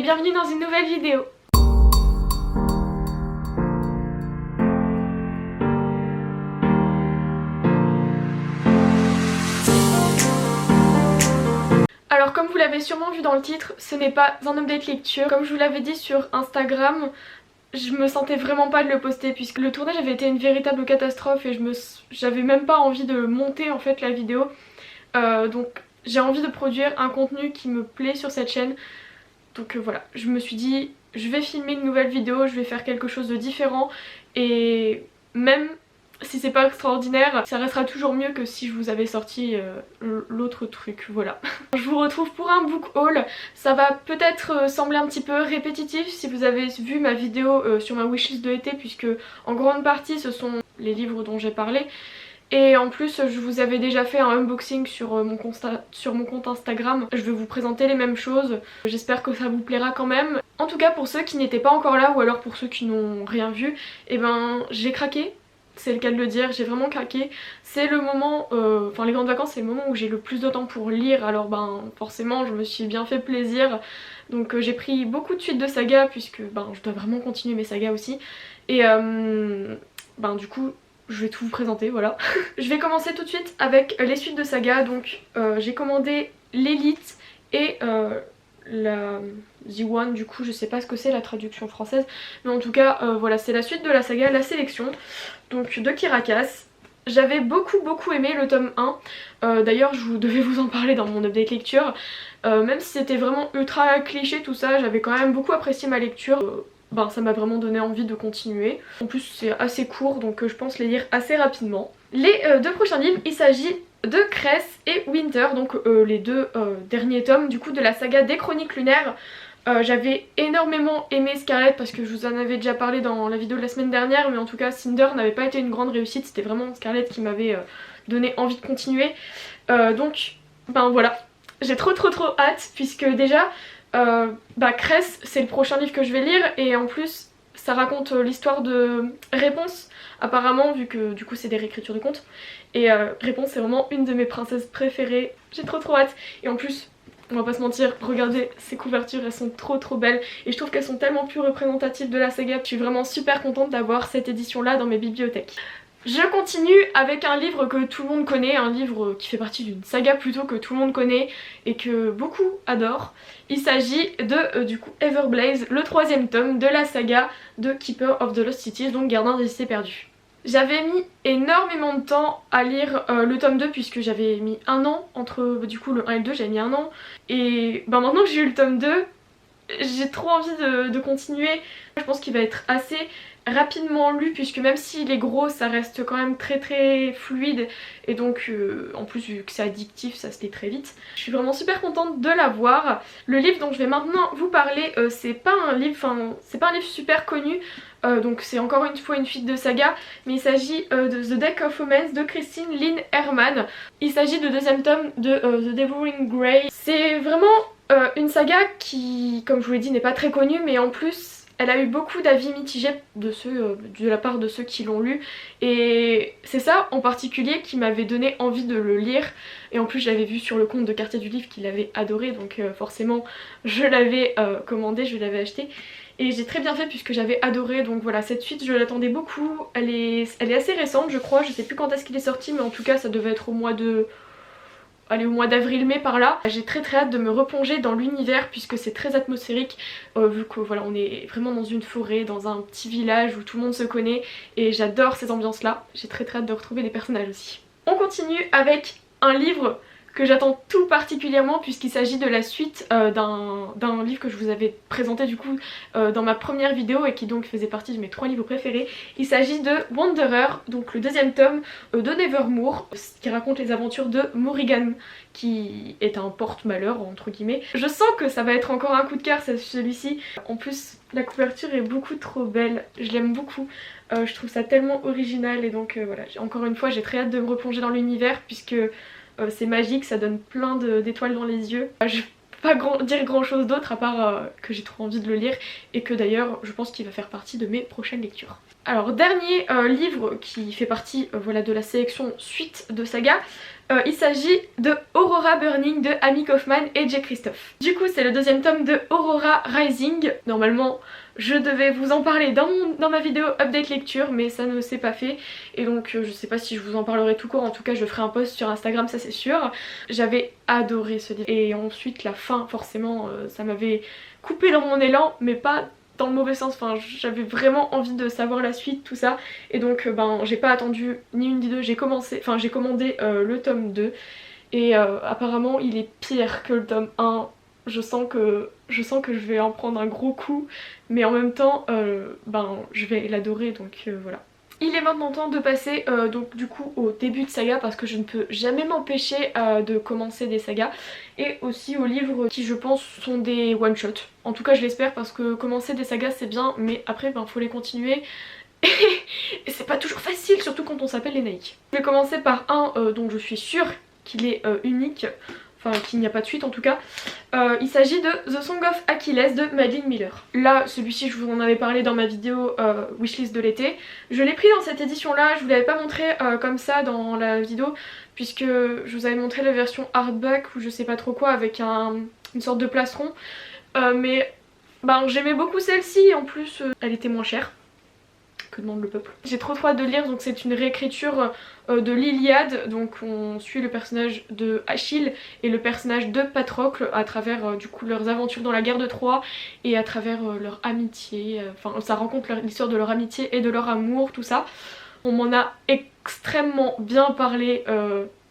bienvenue dans une nouvelle vidéo. Alors comme vous l'avez sûrement vu dans le titre, ce n'est pas un update lecture. Comme je vous l'avais dit sur Instagram, je me sentais vraiment pas de le poster puisque le tournage avait été une véritable catastrophe et j'avais même pas envie de monter en fait la vidéo. Donc j'ai envie de produire un contenu qui me plaît sur cette chaîne. Donc voilà, je me suis dit je vais filmer une nouvelle vidéo, je vais faire quelque chose de différent et même si c'est pas extraordinaire, ça restera toujours mieux que si je vous avais sorti l'autre truc, voilà. Je vous retrouve pour un book haul. Ça va peut-être sembler un petit peu répétitif si vous avez vu ma vidéo sur ma wishlist de été, puisque en grande partie ce sont les livres dont j'ai parlé. Et en plus je vous avais déjà fait un unboxing sur mon compte Instagram. Je vais vous présenter les mêmes choses. J'espère que ça vous plaira quand même. En tout cas pour ceux qui n'étaient pas encore là ou alors pour ceux qui n'ont rien vu, et ben j'ai craqué. C'est le cas de le dire, j'ai vraiment craqué. C'est le moment, enfin les grandes vacances c'est le moment où j'ai le plus de temps pour lire. Alors ben forcément je me suis bien fait plaisir. Donc j'ai pris beaucoup de suites de sagas puisque ben je dois vraiment continuer mes sagas aussi. Et ben du coup je vais tout vous présenter, voilà. Je vais commencer tout de suite avec les suites de sagas. Donc j'ai commandé l'Élite et la The One, du coup je sais pas ce que c'est la traduction française, mais en tout cas voilà, c'est la suite de la saga La Sélection, donc de Kirakas. J'avais beaucoup aimé le tome 1, d'ailleurs je devais vous en parler dans mon update lecture, même si c'était vraiment ultra cliché tout ça, j'avais quand même beaucoup apprécié ma lecture. Ben, ça m'a vraiment donné envie de continuer. En plus c'est assez court donc je pense les lire assez rapidement. Les deux prochains livres, il s'agit de Cress et Winter, donc les deux derniers tomes du coup de la saga des Chroniques Lunaires. J'avais énormément aimé Scarlet parce que je vous en avais déjà parlé dans la vidéo de la semaine dernière, mais en tout cas Cinder n'avait pas été une grande réussite, c'était vraiment Scarlet qui m'avait donné envie de continuer. Donc ben voilà, j'ai trop hâte puisque déjà Cress c'est le prochain livre que je vais lire et en plus ça raconte l'histoire de Réponse apparemment, vu que du coup c'est des réécritures de contes. Et Réponse c'est vraiment une de mes princesses préférées, j'ai trop hâte. Et en plus on va pas se mentir, regardez ces couvertures, elles sont trop belles et je trouve qu'elles sont tellement plus représentatives de la saga. Je suis vraiment super contente d'avoir cette édition là dans mes bibliothèques. Je continue avec un livre que tout le monde connaît, un livre qui fait partie d'une saga plutôt que tout le monde connaît et que beaucoup adorent. Il s'agit de du coup Everblaze, le troisième tome de la saga de Keeper of the Lost Cities, donc Gardien des Cités Perdues. J'avais mis énormément de temps à lire le tome 2 puisque j'avais mis un an entre du coup le 1 et le 2, j'avais mis un an. Et ben maintenant que j'ai eu le tome 2, j'ai trop envie de continuer. Je pense qu'il va être assez rapidement lu puisque même s'il est gros ça reste quand même très fluide et donc en plus vu que c'est addictif ça se lit très vite. Je suis vraiment super contente de l'avoir. Le livre dont je vais maintenant vous parler c'est pas un livre super connu, donc c'est encore une fois une suite de saga, mais il s'agit de The Deck of Omens de Christine Lynn Herman. Il s'agit du deuxième tome de The Devouring Grey. C'est vraiment une saga qui, comme je vous l'ai dit, n'est pas très connue, mais en plus elle a eu beaucoup d'avis mitigés de la part de ceux qui l'ont lu. Et c'est ça en particulier qui m'avait donné envie de le lire. Et en plus j'avais vu sur le compte de Quartier du Livre qu'il avait adoré, donc forcément je l'avais commandé, je l'avais acheté. Et j'ai très bien fait puisque j'avais adoré, donc voilà, cette suite je l'attendais beaucoup. Elle est assez récente je crois, je sais plus quand est-ce qu'il est sorti, mais en tout cas ça devait être au mois d'avril-mai par là. J'ai très hâte de me replonger dans l'univers puisque c'est très atmosphérique, vu que voilà on est vraiment dans une forêt, dans un petit village où tout le monde se connaît et j'adore ces ambiances là. J'ai très hâte de retrouver des personnages aussi. On continue avec un livre que j'attends tout particulièrement puisqu'il s'agit de la suite d'un livre que je vous avais présenté du coup dans ma première vidéo et qui donc faisait partie de mes 3 livres préférés. Il s'agit de Wanderer, donc le deuxième tome de Nevermoor, qui raconte les aventures de Morrigan, qui est un porte-malheur entre guillemets. Je sens que ça va être encore un coup de cœur celui-ci. En plus la couverture est beaucoup trop belle, je l'aime beaucoup. Je trouve ça tellement original et donc voilà, encore une fois j'ai très hâte de me replonger dans l'univers puisque c'est magique, ça donne plein d'étoiles dans les yeux. Je vais pas dire grand chose d'autre à part que j'ai trop envie de le lire et que d'ailleurs je pense qu'il va faire partie de mes prochaines lectures. Alors dernier livre qui fait partie voilà, de la sélection suite de saga, Il s'agit de Aurora Burning de Amy Kaufman et Jay Christophe. Du coup c'est le deuxième tome de Aurora Rising. Normalement je devais vous en parler dans ma vidéo update lecture, mais ça ne s'est pas fait. Et donc je sais pas si je vous en parlerai tout court, en tout cas je ferai un post sur Instagram, ça c'est sûr. J'avais adoré ce livre. Et ensuite la fin forcément ça m'avait coupé dans mon élan, mais pas dans le mauvais sens, enfin j'avais vraiment envie de savoir la suite, tout ça. Et donc j'ai pas attendu ni une ni deux, j'ai commandé le tome 2 et apparemment il est pire que le tome 1. Je sens que je vais en prendre un gros coup, mais en même temps je vais l'adorer, donc voilà. Il est maintenant temps de passer donc du coup au début de saga, parce que je ne peux jamais m'empêcher de commencer des sagas, et aussi aux livres qui je pense sont des one shot. En tout cas je l'espère, parce que commencer des sagas c'est bien, mais après faut les continuer et c'est pas toujours facile, surtout quand on s'appelle les Naïcs. Je vais commencer par un dont je suis sûre qu'il est unique, enfin qu'il n'y a pas de suite en tout cas. Il s'agit de The Song of Achilles de Madeline Miller. Là celui-ci je vous en avais parlé dans ma vidéo wishlist de l'été. Je l'ai pris dans cette édition là, je vous l'avais pas montré comme ça dans la vidéo, puisque je vous avais montré la version hardback ou je sais pas trop quoi avec une sorte de plastron. Mais j'aimais beaucoup celle-ci, en plus elle était moins chère. Que demande le peuple. J'ai trop hâte de lire, donc c'est une réécriture de l'Iliade, donc on suit le personnage de Achille et le personnage de Patrocle à travers du coup leurs aventures dans la guerre de Troie et à travers leur amitié, enfin ça raconte l'histoire de leur amitié et de leur amour, tout ça. On m'en a extrêmement bien parlé,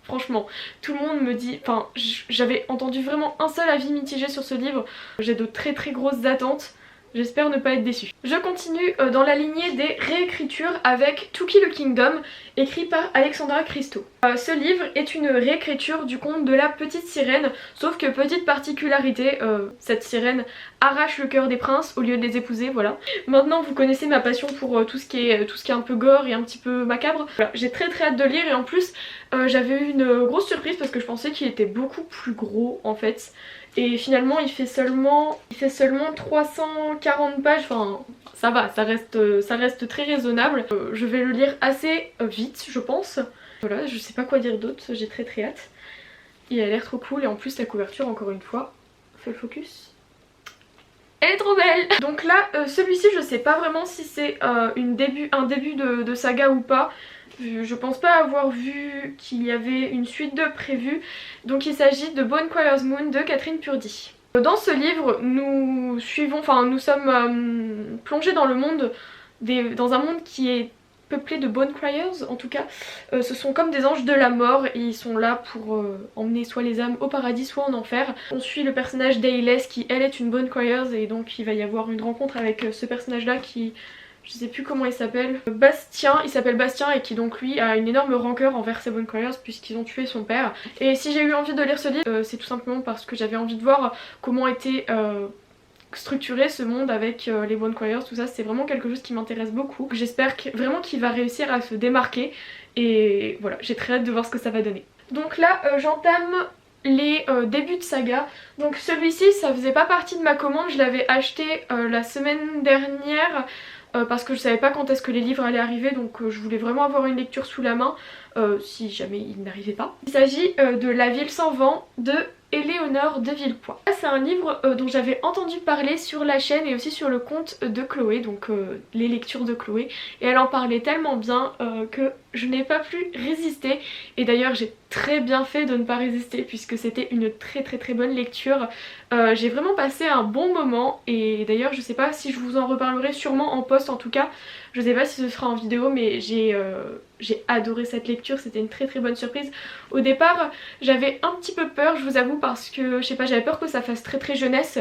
franchement, tout le monde me dit, enfin j'avais entendu vraiment un seul avis mitigé sur ce livre, j'ai de très grosses attentes. J'espère ne pas être déçue. Je continue dans la lignée des réécritures avec To Kill a Kingdom, écrit par Alexandra Christo. Ce livre est une réécriture du conte de la petite sirène, sauf que petite particularité, cette sirène arrache le cœur des princes au lieu de les épouser, voilà. Maintenant vous connaissez ma passion pour tout ce qui est un peu gore et un petit peu macabre. Voilà, j'ai très hâte de lire, et en plus j'avais eu une grosse surprise parce que je pensais qu'il était beaucoup plus gros en fait. Et finalement il fait seulement 340 pages, enfin ça va, ça reste très raisonnable. Je vais le lire assez vite je pense. Voilà, je sais pas quoi dire d'autre, j'ai très hâte. Il a l'air trop cool, et en plus la couverture encore une fois, fais le focus. Elle est trop belle. Donc là celui-ci je sais pas vraiment si c'est un début de saga ou pas. Je pense pas avoir vu qu'il y avait une suite de prévue. Donc il s'agit de Bonquire's Moon de Catherine Purdy. Dans ce livre nous sommes plongés dans le monde dans un monde qui est peuplé de Bonquires en tout cas. Ce sont comme des anges de la mort, et ils sont là pour emmener soit les âmes au paradis soit en enfer. On suit le personnage d'Ailes qui elle est une Bonquires, et donc il va y avoir une rencontre avec ce personnage là qui... je sais plus comment il s'appelle, Bastien, il s'appelle Bastien, et qui donc lui a une énorme rancœur envers ses Bonquires puisqu'ils ont tué son père. Et si j'ai eu envie de lire ce livre, c'est tout simplement parce que j'avais envie de voir comment était structuré ce monde avec les Bonquires, tout ça. C'est vraiment quelque chose qui m'intéresse beaucoup. J'espère vraiment qu'il va réussir à se démarquer, et voilà, j'ai très hâte de voir ce que ça va donner. Donc là j'entame les débuts de saga. Donc celui-ci ça faisait pas partie de ma commande, je l'avais acheté la semaine dernière. Parce que je savais pas quand est-ce que les livres allaient arriver, donc je voulais vraiment avoir une lecture sous la main si jamais il n'arrivait pas. Il s'agit de La Ville sans vent de Éléonore de Villepoix. C'est un livre dont j'avais entendu parler sur la chaîne et aussi sur le compte de Chloé, donc les lectures de Chloé, et elle en parlait tellement bien que je n'ai pas pu résister. Et d'ailleurs j'ai très bien fait de ne pas résister puisque c'était une très bonne lecture. J'ai vraiment passé un bon moment, et d'ailleurs je sais pas si je vous en reparlerai, sûrement en post en tout cas. Je sais pas si ce sera en vidéo, mais j'ai adoré cette lecture, c'était une très bonne surprise. Au départ j'avais un petit peu peur, je vous avoue, parce que je sais pas, j'avais peur que ça fasse très jeunesse,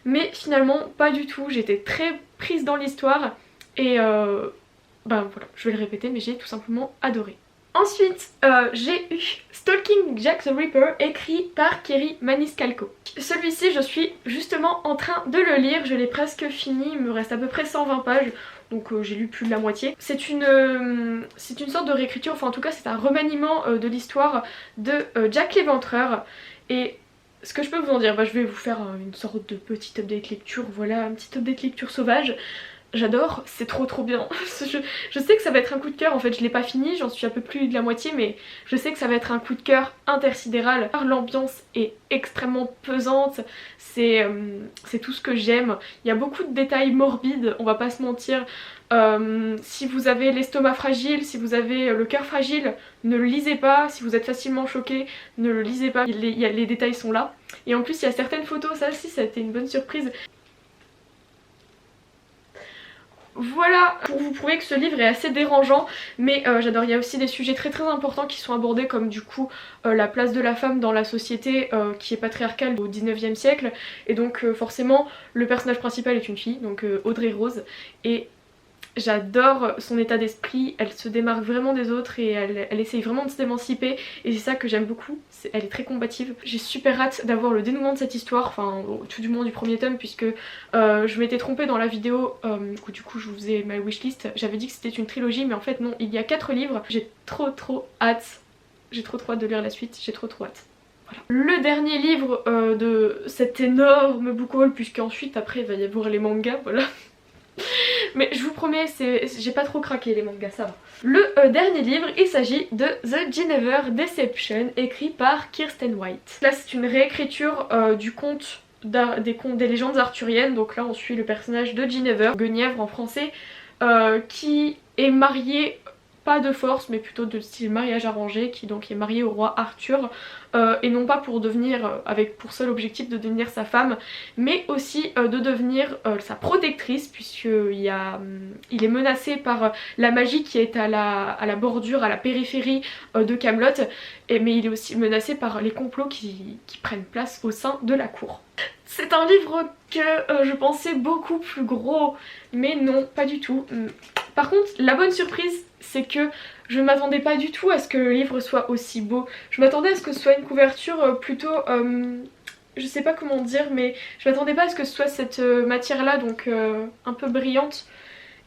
mais finalement pas du tout, j'étais très prise dans l'histoire, et voilà, je vais le répéter, mais j'ai tout simplement adoré. Ensuite, j'ai eu Stalking Jack the Ripper, écrit par Kerri Maniscalco. Celui-ci, je suis justement en train de le lire, je l'ai presque fini, il me reste à peu près 120 pages, donc j'ai lu plus de la moitié. C'est une sorte de réécriture, enfin en tout cas c'est un remaniement de l'histoire de Jack l'Éventreur. Et ce que je peux vous en dire, je vais vous faire une sorte de petite update lecture, voilà, un petit update lecture sauvage. j'adore, c'est trop bien. Je sais que ça va être un coup de cœur, en fait je l'ai pas fini, j'en suis un peu plus de la moitié, mais je sais que ça va être un coup de cœur intersidéral. L'ambiance est extrêmement pesante, c'est tout ce que j'aime. Il y a beaucoup de détails morbides, on va pas se mentir. Si vous avez l'estomac fragile, si vous avez le cœur fragile, ne le lisez pas. Si vous êtes facilement choqué, ne le lisez pas. Les détails sont là. Et en plus il y a certaines photos, ça aussi ça a été une bonne surprise. Voilà pour vous prouver que ce livre est assez dérangeant, mais j'adore. Il y a aussi des sujets très importants qui sont abordés, comme du coup la place de la femme dans la société qui est patriarcale au 19e siècle. Et donc forcément le personnage principal est une fille, donc Audrey Rose, et j'adore son état d'esprit, elle se démarque vraiment des autres et elle essaye vraiment de s'émanciper, et c'est ça que j'aime beaucoup, elle est très combative. J'ai super hâte d'avoir le dénouement de cette histoire, enfin tout du moins du premier tome, puisque je m'étais trompée dans la vidéo où du coup je vous faisais ma wishlist, j'avais dit que c'était une trilogie mais en fait non, il y a 4 livres, j'ai trop hâte, j'ai trop hâte de lire la suite, j'ai trop hâte. Voilà. Le dernier livre de cet énorme book haul, puisque ensuite après il va y avoir les mangas, voilà. Mais je vous promets, j'ai pas trop craqué les mangas, ça va. Le dernier livre, il s'agit de The Guinevere Deception, écrit par Kiersten White. Là c'est une réécriture du conte, des légendes arthuriennes. Donc là on suit le personnage de Guenièvre en français, qui est mariée, pas de force mais plutôt de style mariage arrangé, qui donc est mariée au roi Arthur, et non pas pour devenir, avec pour seul objectif de devenir sa femme, mais aussi de devenir sa protectrice, puisqu'il il est menacé par la magie qui est à la bordure, à la périphérie de Camelot, mais il est aussi menacé par les complots qui prennent place au sein de la cour. C'est un livre que je pensais beaucoup plus gros, mais non, pas du tout. Par contre, la bonne surprise, c'est que je ne m'attendais pas du tout à ce que le livre soit aussi beau. Je m'attendais à ce que ce soit une couverture plutôt... je sais pas comment dire, mais je m'attendais pas à ce que ce soit cette matière là, donc un peu brillante.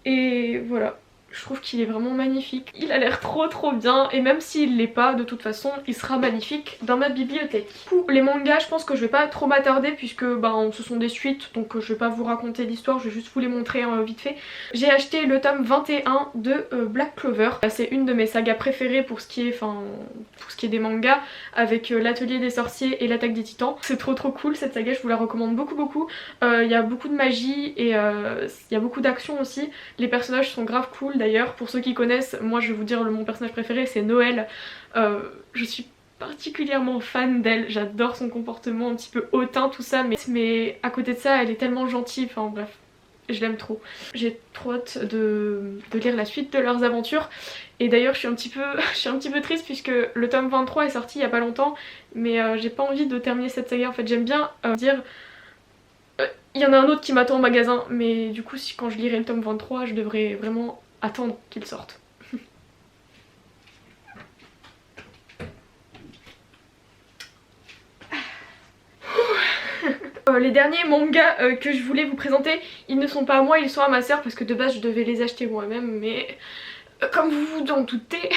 Et voilà. Je trouve qu'il est vraiment magnifique. Il a l'air trop bien, et même s'il l'est pas, de toute façon, il sera magnifique dans ma bibliothèque. Du coup, les mangas, je pense que je vais pas trop m'attarder, puisque ce sont des suites, donc je vais pas vous raconter l'histoire, je vais juste vous les montrer vite fait. J'ai acheté le tome 21 de Black Clover. C'est une de mes sagas préférées pour ce qui est des mangas, avec l'Atelier des sorciers et l'Attaque des titans. C'est trop cool cette saga, je vous la recommande beaucoup. Il y a beaucoup de magie et il y a beaucoup d'action aussi. Les personnages sont grave cool. D'ailleurs, pour ceux qui connaissent, moi je vais vous dire mon personnage préféré, c'est Noël. Je suis particulièrement fan d'elle, j'adore son comportement un petit peu hautain, tout ça, mais à côté de ça, elle est tellement gentille, enfin bref, je l'aime trop. J'ai trop hâte de lire la suite de leurs aventures. Et d'ailleurs je suis un petit peu triste, puisque le tome 23 est sorti il y a pas longtemps, mais j'ai pas envie de terminer cette saga. En fait j'aime bien dire... Il y en a un autre qui m'attend au magasin, mais du coup quand je lirai le tome 23, je devrais vraiment attendre qu'il sorte. Les derniers mangas que je voulais vous présenter, ils ne sont pas à moi, ils sont à ma soeur, parce que de base je devais les acheter moi-même, mais comme vous vous en doutez,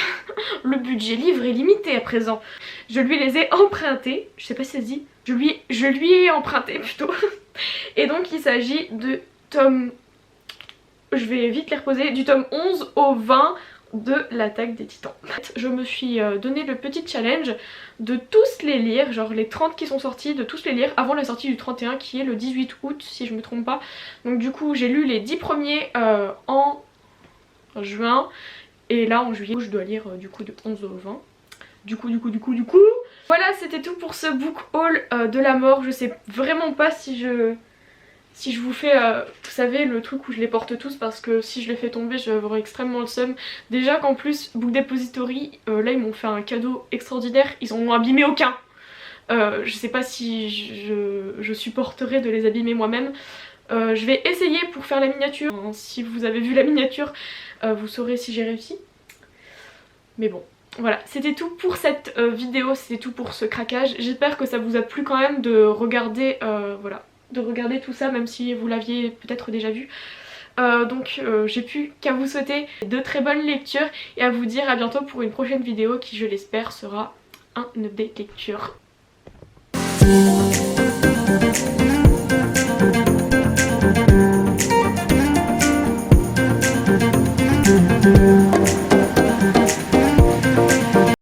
le budget livre est limité à présent. Je lui les ai empruntés, je sais pas si ça se dit, je lui ai emprunté plutôt. Et donc il s'agit de tome... Je vais vite les reposer, du tome 11 au 20 de l'Attaque des titans. Je me suis donné le petit challenge de tous les lire, genre les 30 qui sont sortis, de tous les lire avant la sortie du 31 qui est le 18 août si je me trompe pas. Donc du coup j'ai lu les 10 premiers en juin, et là en juillet je dois lire du coup de 11 au 20. Du coup. Voilà, c'était tout pour ce book haul de la mort. Je sais vraiment pas si je vous fais, vous savez, le truc où je les porte tous, parce que si je les fais tomber, je vais avoir extrêmement le seum. Déjà qu'en plus, Book Depository, là ils m'ont fait un cadeau extraordinaire, ils en ont abîmé aucun. Je sais pas si je supporterai de les abîmer moi-même. Je vais essayer pour faire la miniature. Si vous avez vu la miniature, vous saurez si j'ai réussi. Mais bon. Voilà, c'était tout pour cette vidéo, c'était tout pour ce craquage. J'espère que ça vous a plu quand même de regarder, voilà, de regarder tout ça, même si vous l'aviez peut-être déjà vu. Donc j'ai plus qu'à vous souhaiter de très bonnes lectures et à vous dire à bientôt pour une prochaine vidéo qui, je l'espère, sera un update lecture.